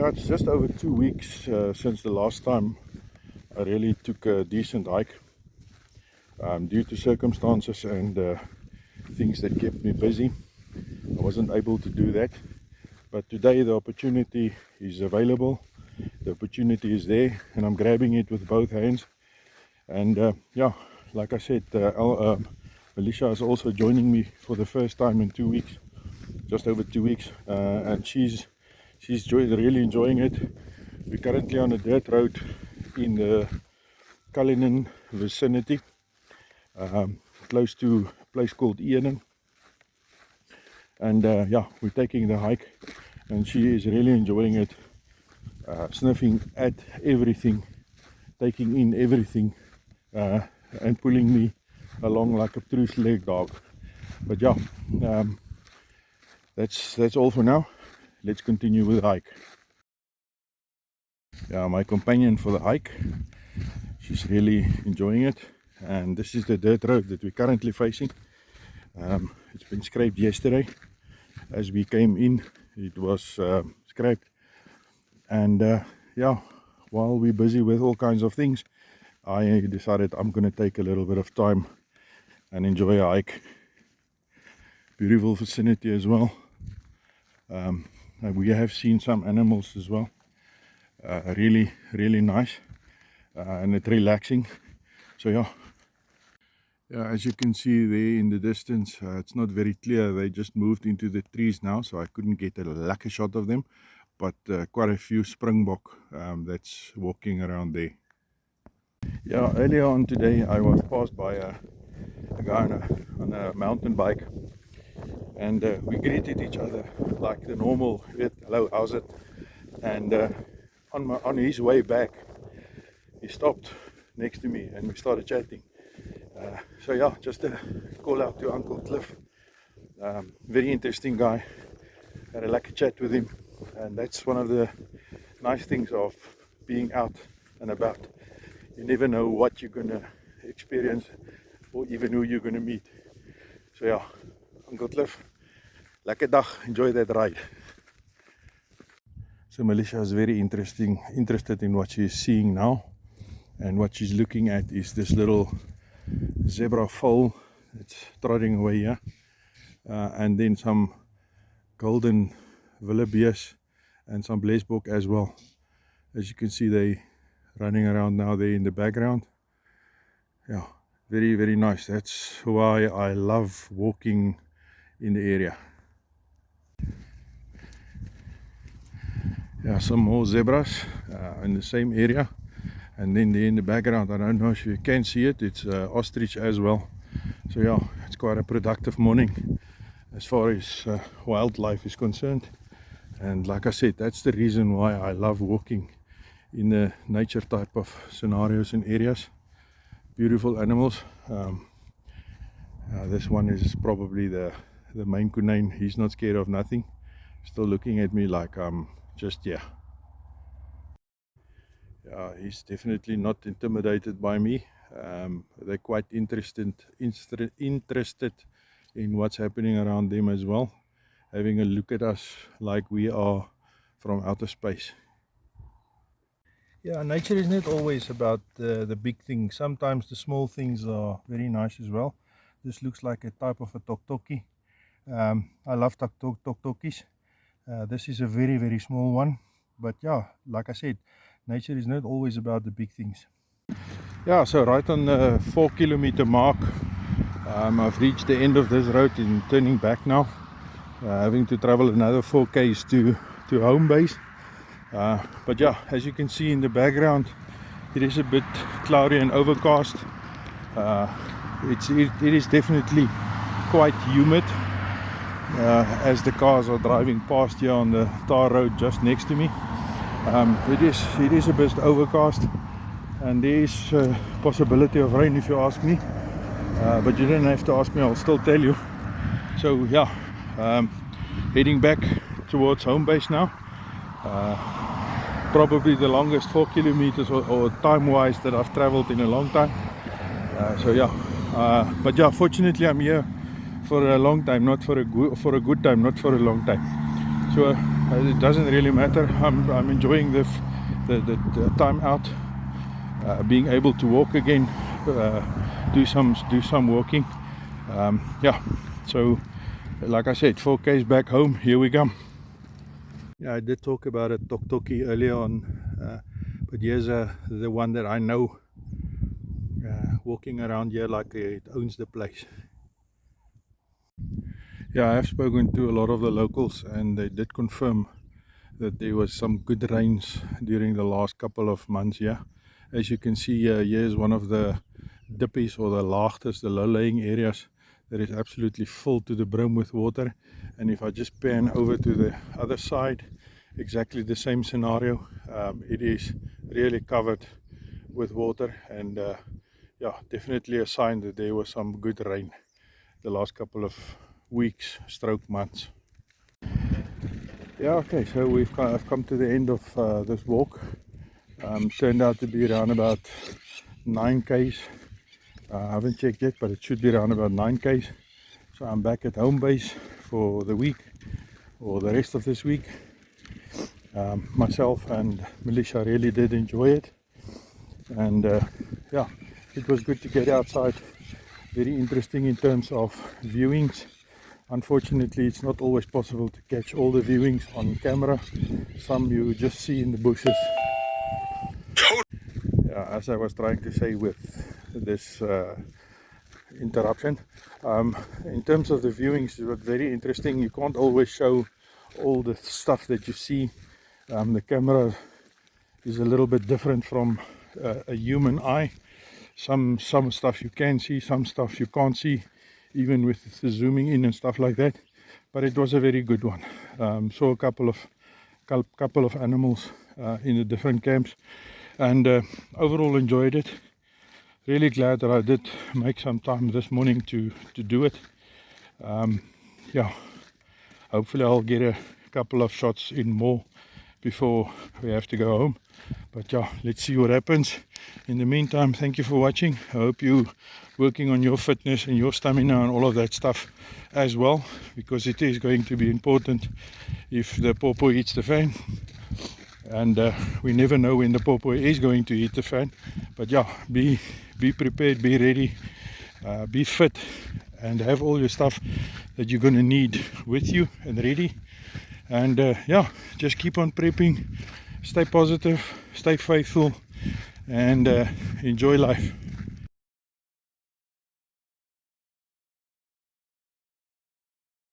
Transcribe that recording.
Yeah, it's just over 2 weeks since the last time I really took a decent hike. Due to circumstances and things that kept me busy, I wasn't able to do that. But today the opportunity is available, the opportunity is there, and I'm grabbing it with both hands. And yeah, like I said, Alicia is also joining me for the first time in 2 weeks, just over 2 weeks, and she's really enjoying it. We're currently on a dirt road in the Cullinan vicinity, close to a place called Eenen. And yeah, we're taking the hike, and she is really enjoying it, sniffing at everything, taking in everything, and pulling me along like a true sled dog. But yeah, that's all for now. Let's continue with the hike. Yeah, my companion for the hike, she's really enjoying it, and this is the dirt road that we're currently facing. It's been scraped yesterday. As we came in, it was scraped, and yeah, while we're busy with all kinds of things, I decided I'm gonna take a little bit of time and enjoy a hike. Beautiful vicinity as well. We have seen some animals as well. Really nice, and it's relaxing. So yeah, as you can see there in the distance, it's not very clear. They just moved into the trees now, so I couldn't get a lekker shot of them, but quite a few springbok that's walking around there. Yeah, earlier on today I was passed by a guy on a mountain bike, and we greeted each other like the normal hello, how's it? And on his way back, he stopped next to me and we started chatting. So yeah, just a call out to Uncle Cliff. Very interesting guy. Had a lucky chat with him, and that's one of the nice things of being out and about. You never know what you're gonna experience or even who you're gonna meet. So yeah, Uncle Cliff, lekker dag, enjoy that ride. So Alicia is very interested in what she's seeing now, and what she's looking at is this little zebra foal that's trotting away here, and then some golden wildebeest and some blesbok as well. As you can see, they running around now there in the background. Yeah, very nice. That's why I love walking in the area. Yeah, some more zebras in the same area, and then there in the background, I don't know if you can see it, it's ostrich as well. So yeah, it's quite a productive morning as far as wildlife is concerned. And like I said, that's the reason why I love walking in the nature type of scenarios and areas. Beautiful animals. This one is probably the Maine Coon. He's not scared of nothing, still looking at me like I'm just, yeah, he's definitely not intimidated by me. They're quite interested in what's happening around them as well, having a look at us like we are from outer space. Yeah, nature is not always about the big things. Sometimes the small things are very nice as well. This looks like a type of a toktoki. I love toktokis. This is a very small one, but yeah, like I said, nature is not always about the big things. Yeah, so right on the 4 kilometer mark, I've reached the end of this road and turning back now, having to travel another 4 k's to home base. But yeah, as you can see in the background, it is a bit cloudy and overcast. It is definitely quite humid, as the cars are driving past here on the tar road just next to me. It is a bit overcast, and there is a possibility of rain if you ask me, but you don't have to ask me, I'll still tell you. So yeah, heading back towards home base now. Probably the longest 4 kilometers or time wise that I've traveled in a long time. So yeah, but yeah, fortunately I'm here for a long time, not for a good time, not for a long time. So it doesn't really matter. I'm enjoying the time out, being able to walk again, do some walking. Yeah, so like I said, 4K's back home. Here we go. Yeah, I did talk about a tok-toki earlier on, but here's the one that I know, walking around here like it owns the place. Yeah, I have spoken to a lot of the locals, and they did confirm that there was some good rains during the last couple of months here. As you can see, here's one of the dippies, or the laagtes, the low-lying areas, that is absolutely full to the brim with water. And if I just pan over to the other side, exactly the same scenario. It is really covered with water, and yeah, definitely a sign that there was some good rain the last couple of weeks stroke months. Yeah, okay, so I've come to the end of this walk. Turned out to be around about 9 k's. I haven't checked yet, but it should be around about 9 k's. So I'm back at home base for the week, or the rest of this week. Myself and Melissa really did enjoy it, and yeah, it was good to get outside. Very interesting in terms of viewings. Unfortunately, it's not always possible to catch all the viewings on camera. Some you just see in the bushes. Yeah, as I was trying to say with this interruption, in terms of the viewings, it was very interesting. You can't always show all the stuff that you see. The camera is a little bit different from a human eye. Some stuff you can see, some stuff you can't see, even with the zooming in and stuff like that. But it was a very good one. Saw a couple of animals in the different camps, and overall enjoyed it. Really glad that I did make some time this morning to do it. Yeah, hopefully I'll get a couple of shots in more before we have to go home. But yeah, let's see what happens. In the meantime, thank you for watching. I hope you working on your fitness and your stamina and all of that stuff as well, because it is going to be important if the popo hits the fan. And we never know when the popo is going to hit the fan. But yeah, be prepared, be ready, be fit, and have all your stuff that you're going to need with you and ready. And yeah, just keep on prepping, stay positive, stay faithful, and enjoy life.